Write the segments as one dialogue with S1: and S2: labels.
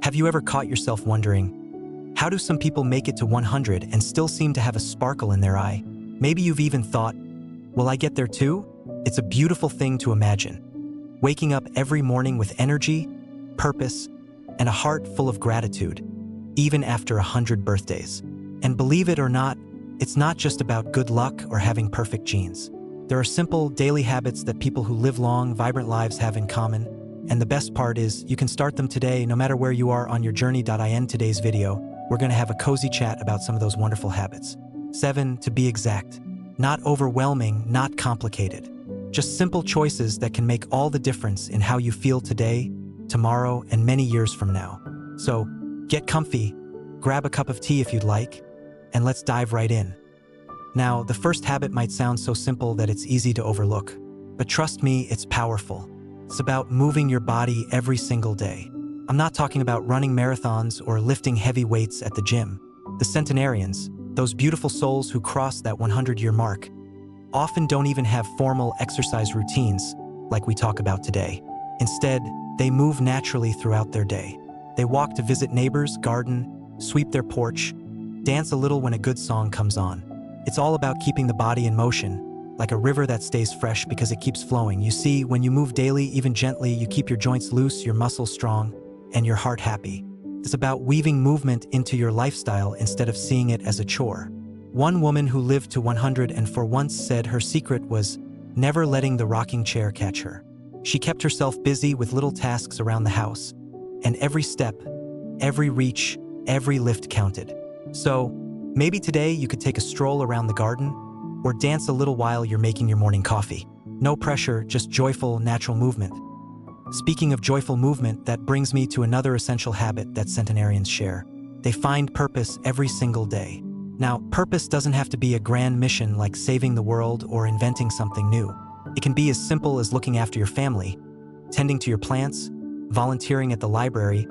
S1: Have you ever caught yourself wondering, how do some people make it to 100 and still seem to have a sparkle in their eye? Maybe you've even thought, will I get there too? It's a beautiful thing to imagine. Waking up every morning with energy, purpose, and a heart full of gratitude, even after 100 birthdays. And believe it or not, it's not just about good luck or having perfect genes. There are simple, daily habits that people who live long, vibrant lives have in common. And the best part is, you can start them today, no matter where you are on your journey. In today's video, we're going to have a cozy chat about some of those wonderful habits. 7 to be exact. Not overwhelming, not complicated. Just simple choices that can make all the difference in how you feel today, tomorrow, and many years from now. So, get comfy, grab a cup of tea if you'd like, and let's dive right in. Now, the first habit might sound so simple that it's easy to overlook, but trust me, it's powerful. It's about moving your body every single day. I'm not talking about running marathons or lifting heavy weights at the gym. The centenarians, those beautiful souls who cross that 100-year mark, often don't even have formal exercise routines like we talk about today. Instead, they move naturally throughout their day. They walk to visit neighbors, garden, sweep their porch, dance a little when a good song comes on. It's all about keeping the body in motion, like a river that stays fresh because it keeps flowing. You see, when you move daily, even gently, you keep your joints loose, your muscles strong, and your heart happy. It's about weaving movement into your lifestyle instead of seeing it as a chore. One woman who lived to 104 once said her secret was never letting the rocking chair catch her. She kept herself busy with little tasks around the house, and every step, every reach, every lift counted. So, maybe today you could take a stroll around the garden, or dance a little while you're making your morning coffee. No pressure, just joyful, natural movement. Speaking of joyful movement, that brings me to another essential habit that centenarians share. They find purpose every single day. Now, purpose doesn't have to be a grand mission like saving the world or inventing something new. It can be as simple as looking after your family, tending to your plants, volunteering at the library,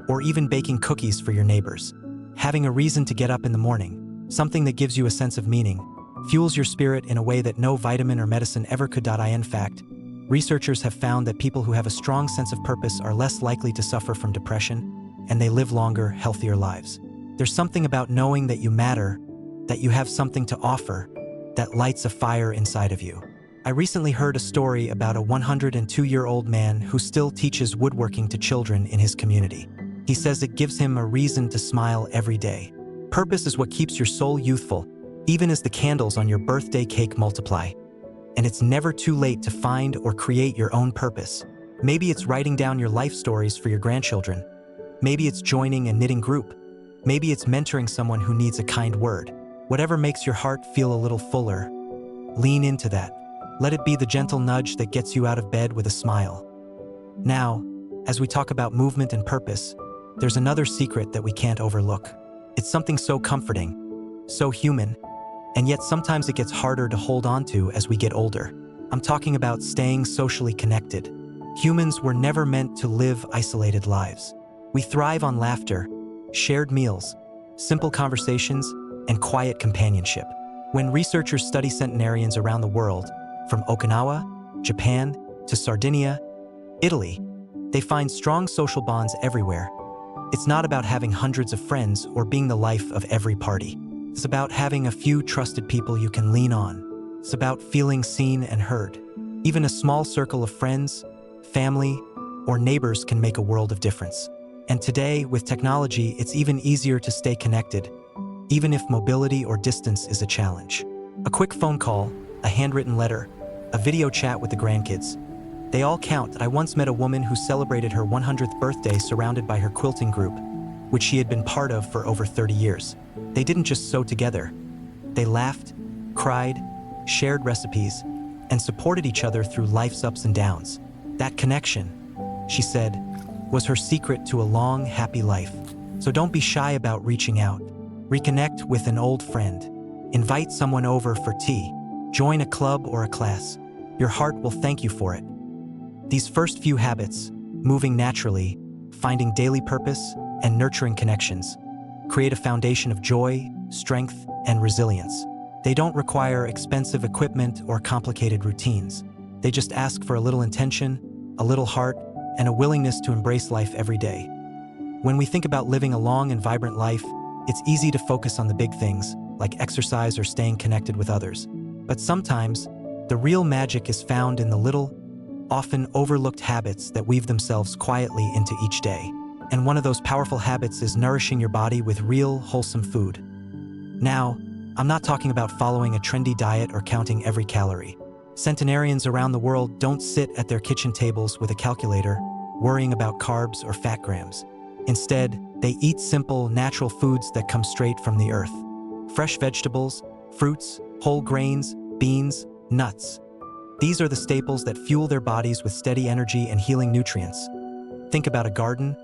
S1: or even baking cookies for your neighbors. Having a reason to get up in the morning, something that gives you a sense of meaning, fuels your spirit in a way that no vitamin or medicine ever could. In fact, researchers have found that people who have a strong sense of purpose are less likely to suffer from depression, and they live longer, healthier lives. There's something about knowing that you matter, that you have something to offer, that lights a fire inside of you. I recently heard a story about a 102-year-old man who still teaches woodworking to children in his community. He says it gives him a reason to smile every day. Purpose is what keeps your soul youthful, even as the candles on your birthday cake multiply. And it's never too late to find or create your own purpose. Maybe it's writing down your life stories for your grandchildren. Maybe it's joining a knitting group. Maybe it's mentoring someone who needs a kind word. Whatever makes your heart feel a little fuller, lean into that. Let it be the gentle nudge that gets you out of bed with a smile. Now, as we talk about movement and purpose, there's another secret that we can't overlook. It's something so comforting, so human, and yet sometimes it gets harder to hold on to as we get older. I'm talking about staying socially connected. Humans were never meant to live isolated lives. We thrive on laughter, shared meals, simple conversations, and quiet companionship. When researchers study centenarians around the world, from Okinawa, Japan, to Sardinia, Italy, they find strong social bonds everywhere. It's not about having hundreds of friends or being the life of every party. It's about having a few trusted people you can lean on. It's about feeling seen and heard. Even a small circle of friends, family, or neighbors can make a world of difference. And today, with technology, it's even easier to stay connected, even if mobility or distance is a challenge. A quick phone call, a handwritten letter, a video chat with the grandkids. They all count. I once met a woman who celebrated her 100th birthday surrounded by her quilting group, which she had been part of for over 30 years. They didn't just sew together. They laughed, cried, shared recipes, and supported each other through life's ups and downs. That connection, she said, was her secret to a long, happy life. So don't be shy about reaching out. Reconnect with an old friend. Invite someone over for tea. Join a club or a class. Your heart will thank you for it. These first few habits, moving naturally, finding daily purpose, and nurturing connections, create a foundation of joy, strength, and resilience. They don't require expensive equipment or complicated routines. They just ask for a little intention, a little heart, and a willingness to embrace life every day. When we think about living a long and vibrant life, it's easy to focus on the big things, like exercise or staying connected with others. But sometimes, the real magic is found in the little, often overlooked habits that weave themselves quietly into each day. And one of those powerful habits is nourishing your body with real, wholesome food. Now, I'm not talking about following a trendy diet or counting every calorie. Centenarians around the world don't sit at their kitchen tables with a calculator, worrying about carbs or fat grams. Instead, they eat simple, natural foods that come straight from the earth. Fresh vegetables, fruits, whole grains, beans, nuts. These are the staples that fuel their bodies with steady energy and healing nutrients. Think about a garden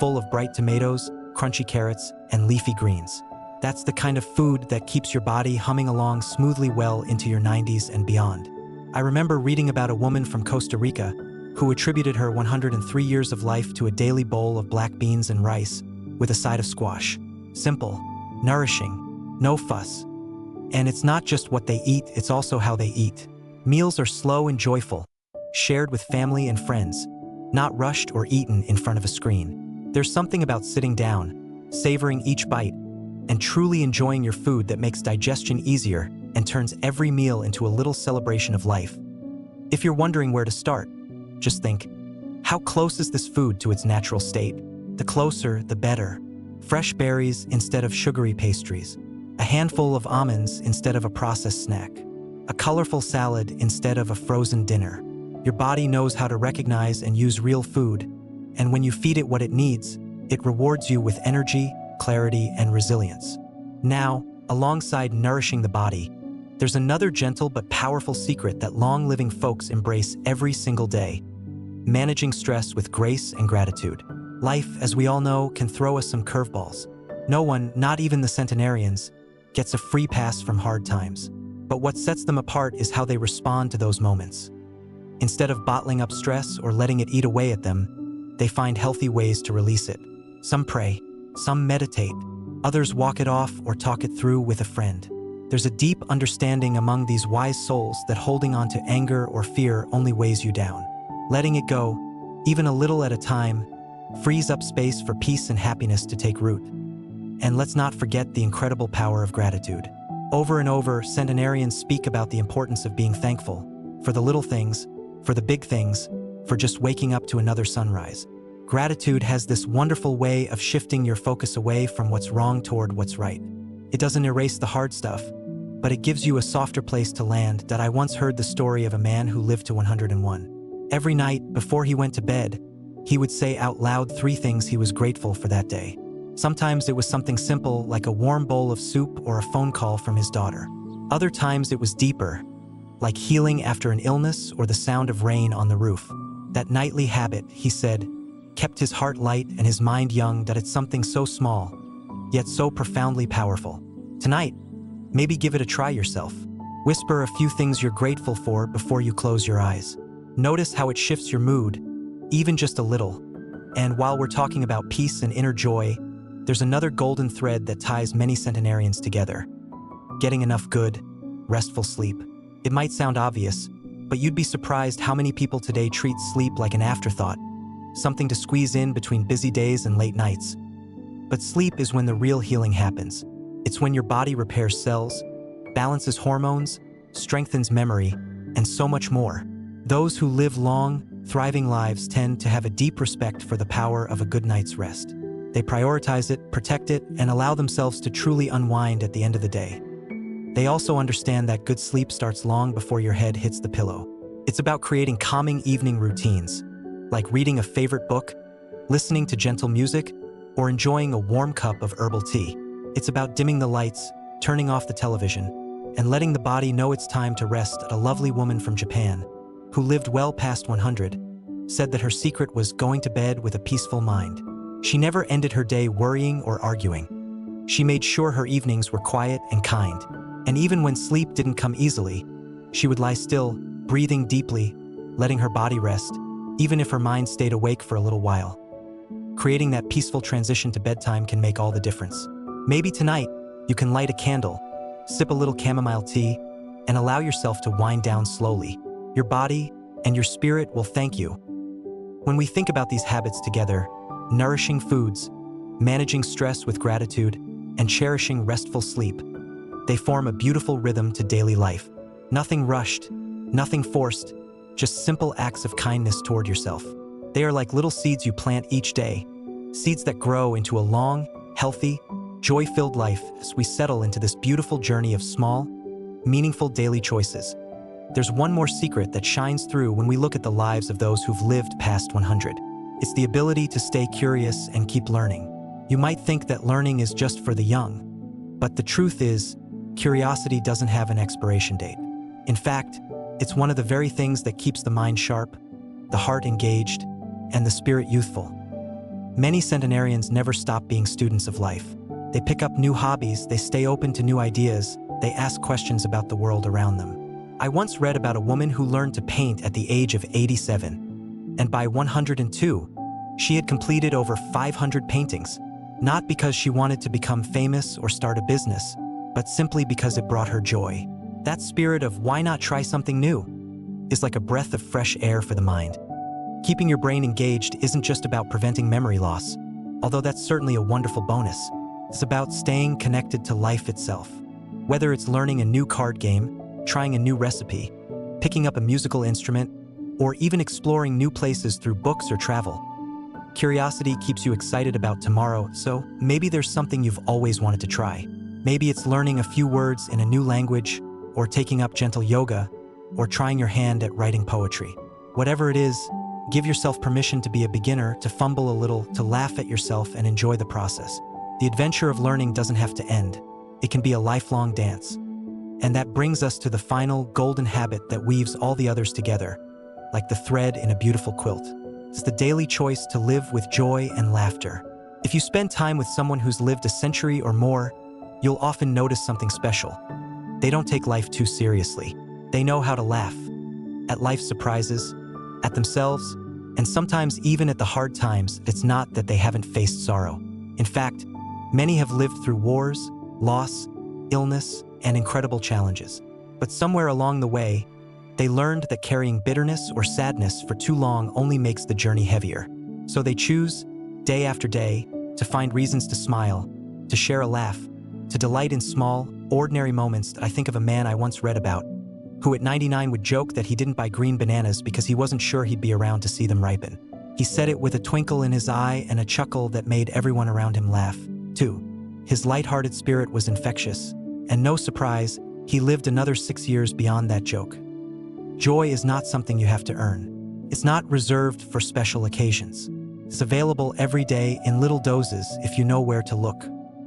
S1: full of bright tomatoes, crunchy carrots, and leafy greens. That's the kind of food that keeps your body humming along smoothly well into your 90s and beyond. I remember reading about a woman from Costa Rica who attributed her 103 years of life to a daily bowl of black beans and rice with a side of squash. Simple, nourishing, no fuss. And it's not just what they eat, it's also how they eat. Meals are slow and joyful, shared with family and friends, not rushed or eaten in front of a screen. There's something about sitting down, savoring each bite, and truly enjoying your food that makes digestion easier and turns every meal into a little celebration of life. If you're wondering where to start, just think, how close is this food to its natural state? The closer, the better. Fresh berries instead of sugary pastries. A handful of almonds instead of a processed snack. A colorful salad instead of a frozen dinner. Your body knows how to recognize and use real food, and when you feed it what it needs, it rewards you with energy, clarity, and resilience. Now, alongside nourishing the body, there's another gentle but powerful secret that long-living folks embrace every single day: managing stress with grace and gratitude. Life, as we all know, can throw us some curveballs. No one, not even the centenarians, gets a free pass from hard times. But what sets them apart is how they respond to those moments. Instead of bottling up stress or letting it eat away at them, they find healthy ways to release it. Some pray, some meditate, others walk it off or talk it through with a friend. There's a deep understanding among these wise souls that holding on to anger or fear only weighs you down. Letting it go, even a little at a time, frees up space for peace and happiness to take root. And let's not forget the incredible power of gratitude. Over and over, centenarians speak about the importance of being thankful for the little things, for the big things, for just waking up to another sunrise. Gratitude has this wonderful way of shifting your focus away from what's wrong toward what's right. It doesn't erase the hard stuff, but it gives you a softer place to land. I once heard the story of a man who lived to 101. Every night, before he went to bed, he would say out loud 3 things he was grateful for that day. Sometimes it was something simple like a warm bowl of soup or a phone call from his daughter. Other times it was deeper, like healing after an illness or the sound of rain on the roof. That nightly habit, he said, kept his heart light and his mind young. It's something so small, yet so profoundly powerful. Tonight, maybe give it a try yourself. Whisper a few things you're grateful for before you close your eyes. Notice how it shifts your mood, even just a little. And while we're talking about peace and inner joy, there's another golden thread that ties many centenarians together: getting enough good, restful sleep. It might sound obvious, but you'd be surprised how many people today treat sleep like an afterthought, something to squeeze in between busy days and late nights. But sleep is when the real healing happens. It's when your body repairs cells, balances hormones, strengthens memory, and so much more. Those who live long, thriving lives tend to have a deep respect for the power of a good night's rest. They prioritize it, protect it, and allow themselves to truly unwind at the end of the day. They also understand that good sleep starts long before your head hits the pillow. It's about creating calming evening routines, like reading a favorite book, listening to gentle music, or enjoying a warm cup of herbal tea. It's about dimming the lights, turning off the television, and letting the body know it's time to rest. A lovely woman from Japan, who lived well past 100, said that her secret was going to bed with a peaceful mind. She never ended her day worrying or arguing. She made sure her evenings were quiet and kind. And even when sleep didn't come easily, she would lie still, breathing deeply, letting her body rest, even if her mind stayed awake for a little while. Creating that peaceful transition to bedtime can make all the difference. Maybe tonight, you can light a candle, sip a little chamomile tea, and allow yourself to wind down slowly. Your body and your spirit will thank you. When we think about these habits together, nourishing foods, managing stress with gratitude, and cherishing restful sleep, they form a beautiful rhythm to daily life. Nothing rushed, nothing forced, just simple acts of kindness toward yourself. They are like little seeds you plant each day, seeds that grow into a long, healthy, joy-filled life as we settle into this beautiful journey of small, meaningful daily choices. There's one more secret that shines through when we look at the lives of those who've lived past 100. It's the ability to stay curious and keep learning. You might think that learning is just for the young, but the truth is, curiosity doesn't have an expiration date. In fact, it's one of the very things that keeps the mind sharp, the heart engaged, and the spirit youthful. Many centenarians never stop being students of life. They pick up new hobbies, they stay open to new ideas, they ask questions about the world around them. I once read about a woman who learned to paint at the age of 87, and by 102, she had completed over 500 paintings, not because she wanted to become famous or start a business, but simply because it brought her joy. That spirit of why not try something new is like a breath of fresh air for the mind. Keeping your brain engaged isn't just about preventing memory loss, although that's certainly a wonderful bonus. It's about staying connected to life itself. Whether it's learning a new card game, trying a new recipe, picking up a musical instrument, or even exploring new places through books or travel. Curiosity keeps you excited about tomorrow, so maybe there's something you've always wanted to try. Maybe it's learning a few words in a new language, or taking up gentle yoga, or trying your hand at writing poetry. Whatever it is, give yourself permission to be a beginner, to fumble a little, to laugh at yourself and enjoy the process. The adventure of learning doesn't have to end. It can be a lifelong dance. And that brings us to the final golden habit that weaves all the others together, like the thread in a beautiful quilt. It's the daily choice to live with joy and laughter. If you spend time with someone who's lived a century or more, you'll often notice something special. They don't take life too seriously. They know how to laugh at life's surprises, at themselves, and sometimes even at the hard times. It's not that they haven't faced sorrow. In fact, many have lived through wars, loss, illness, and incredible challenges. But somewhere along the way, they learned that carrying bitterness or sadness for too long only makes the journey heavier. So they choose, day after day, to find reasons to smile, to share a laugh, to delight in small, ordinary moments. I think of a man I once read about, who at 99 would joke that he didn't buy green bananas because he wasn't sure he'd be around to see them ripen. He said it with a twinkle in his eye and a chuckle that made everyone around him laugh, too. His lighthearted spirit was infectious, and no surprise, he lived another 6 years beyond that joke. Joy is not something you have to earn. It's not reserved for special occasions. It's available every day in little doses if you know where to look.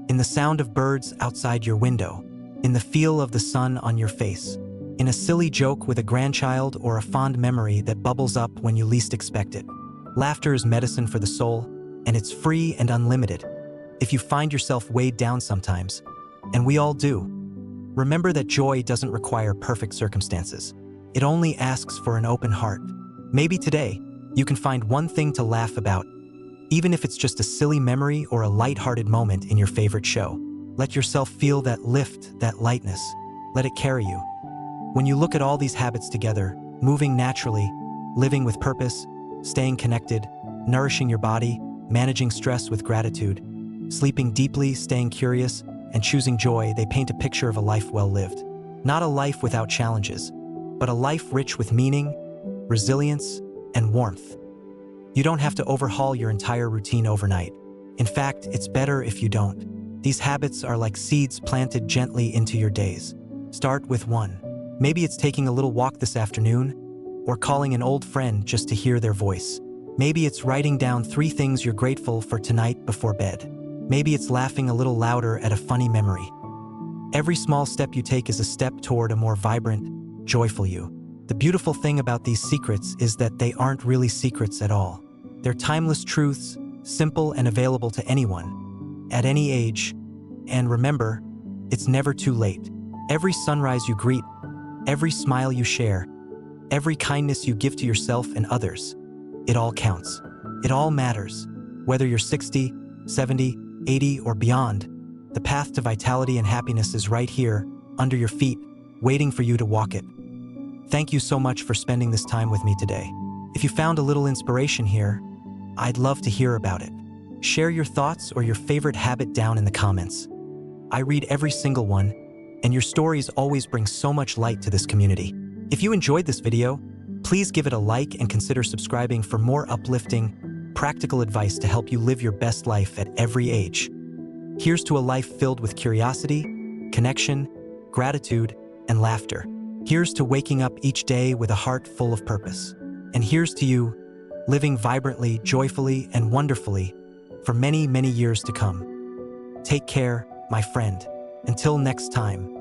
S1: In the sound of birds outside your window, in the feel of the sun on your face, in a silly joke with a grandchild or a fond memory that bubbles up when you least expect it. Laughter is medicine for the soul, and it's free and unlimited. If you find yourself weighed down sometimes, and we all do, remember that joy doesn't require perfect circumstances. It only asks for an open heart. Maybe today, you can find one thing to laugh about, even if it's just a silly memory or a light-hearted moment in your favorite show. Let yourself feel that lift, that lightness. Let it carry you. When you look at all these habits together, moving naturally, living with purpose, staying connected, nourishing your body, managing stress with gratitude, sleeping deeply, staying curious, and choosing joy, they paint a picture of a life well lived. Not a life without challenges, but a life rich with meaning, resilience, and warmth. You don't have to overhaul your entire routine overnight. In fact, it's better if you don't. These habits are like seeds planted gently into your days. Start with one. Maybe it's taking a little walk this afternoon, or calling an old friend just to hear their voice. Maybe it's writing down 3 things you're grateful for tonight before bed. Maybe it's laughing a little louder at a funny memory. Every small step you take is a step toward a more vibrant, joyful you. The beautiful thing about these secrets is that they aren't really secrets at all. They're timeless truths, simple and available to anyone, at any age. And remember, it's never too late. Every sunrise you greet, every smile you share, every kindness you give to yourself and others, it all counts. It all matters. Whether you're 60, 70, 80, or beyond, the path to vitality and happiness is right here, under your feet, waiting for you to walk it. Thank you so much for spending this time with me today. If you found a little inspiration here, I'd love to hear about it. Share your thoughts or your favorite habit down in the comments. I read every single one, and your stories always bring so much light to this community. If you enjoyed this video, please give it a like and consider subscribing for more uplifting, practical advice to help you live your best life at every age. Here's to a life filled with curiosity, connection, gratitude, and laughter. Here's to waking up each day with a heart full of purpose. And here's to you, living vibrantly, joyfully, and wonderfully for many, many years to come. Take care, my friend. Until next time.